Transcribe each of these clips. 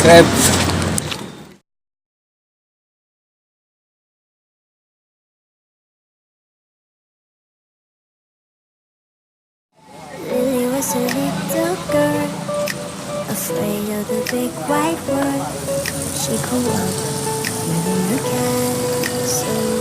subscribe. Lily was a little girl, afraid of the big white world. She grew up living in a castle.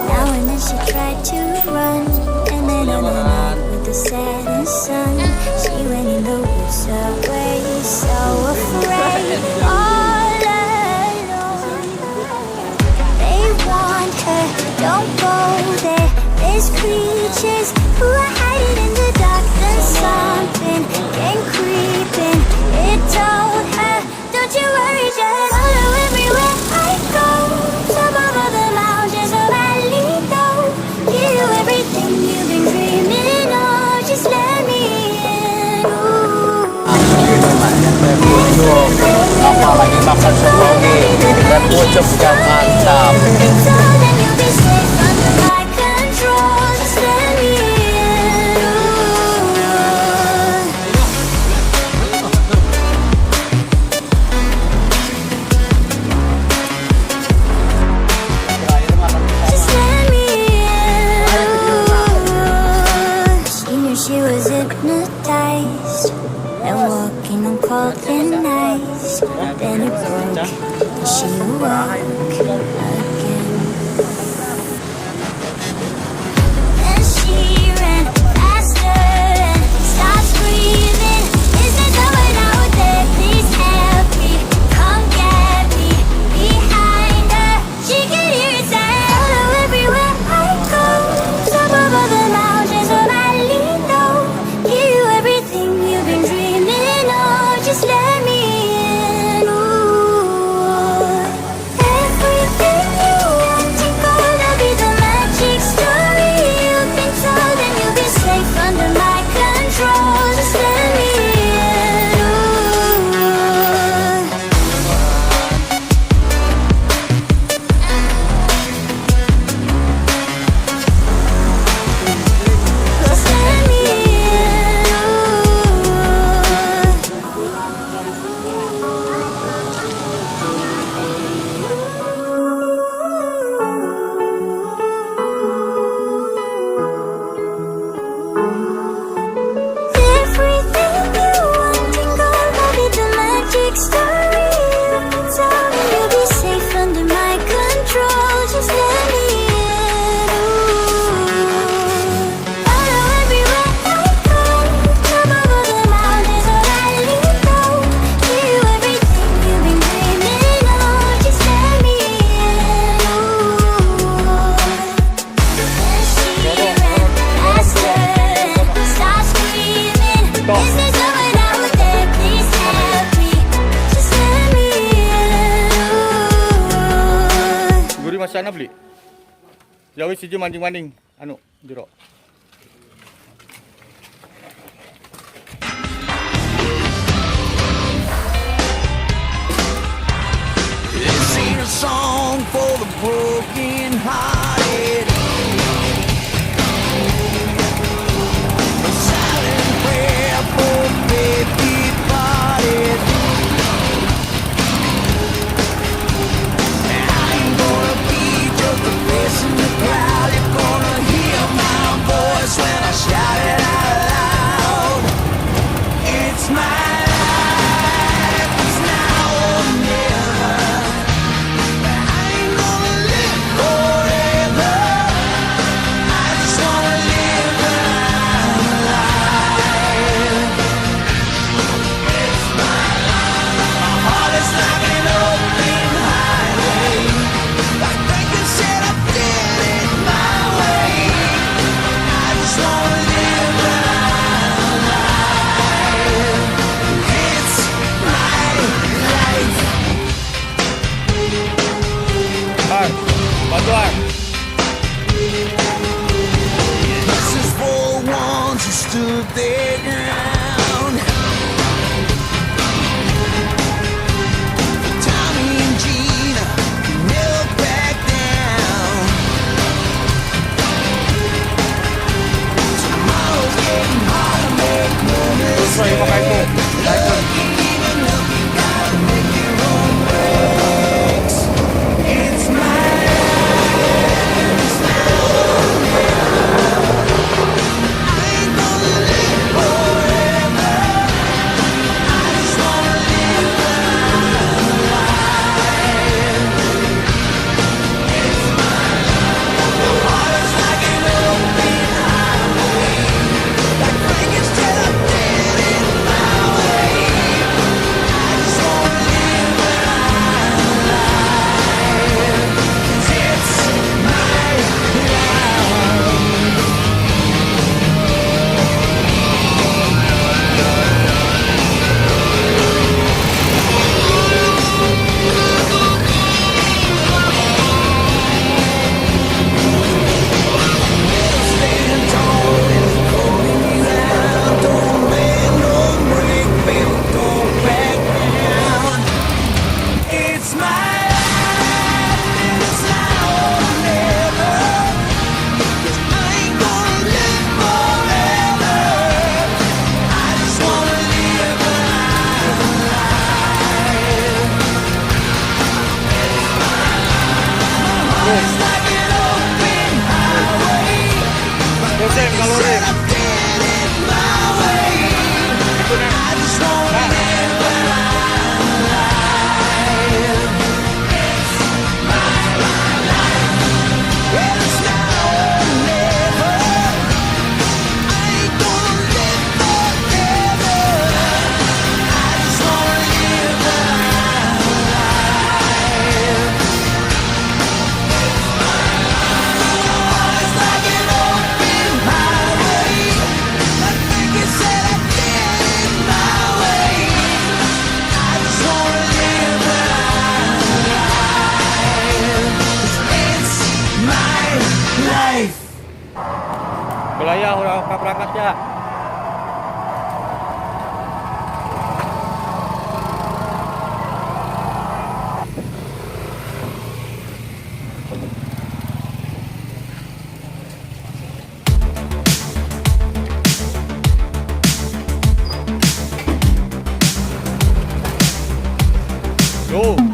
Now and then she tried to run, and then on the night with the setting sun, she went in the woods away, so afraid, all alone. They warned her, don't go there. There's creatures who are hiding in the dark. Then something came creeping. It told her, don't you worry, just follow everywhere I go. Top of all the mountains of Alito. Give you everything you've been dreaming of. Just let me in. Ooh. Apa lagi makan sebagai dengan ucap yang mantap. Then you'll be safe under my control. Just let me in. Just let me in. She knew she was hypnotized and walking on cold and ice. Then it broke and she awoke again. Then she ran faster and stopped screaming. Is there someone out there? Please help me. Come get me. Behind her, she could hear it say, follow everywhere I go. Top of all the mountains of Alito. Give you everything you've been dreaming of. Just let me in. Ooh. Everything you want to gonna be the magic story you've been told, and you'll be safe under my control. Just let me in. Ooh. Just let me Everything you want and gonna be the magic story you've been told, and you'll be safe under my control. Just let me in. Follow everywhere I go. Top of all the mountains of Alito. Give you everything you've been dreaming of. Just let me in. Then she ran faster and stopped screaming. Is there someone out there? Please help me. Just let me in. Guri masa nak beli? Jauh siji mancing-mancing. Anu, jeruk. This ain't a song for the broken hearted. A silent prayer for faith departed. And I ain't gonna be just a face in the crowd. You're gonna hear my voice when I shout it out loud. It's my life, it's now or never. I ain't gonna live forever. I just wanna live my life. It's my life. My heart is like an open highway. Like Franklin said, I did it my way. I just wanna live my life. It's my life. Hai, bantuan. This is for ones who stood their ground. Tommy and Gina never back down. Tomorrow's getting harder, make no Terus lagi pakai itu. mistake. Terus. Terus rem kalau rem. Itu rem. Nah. Belayar udah berangkat ya. Go.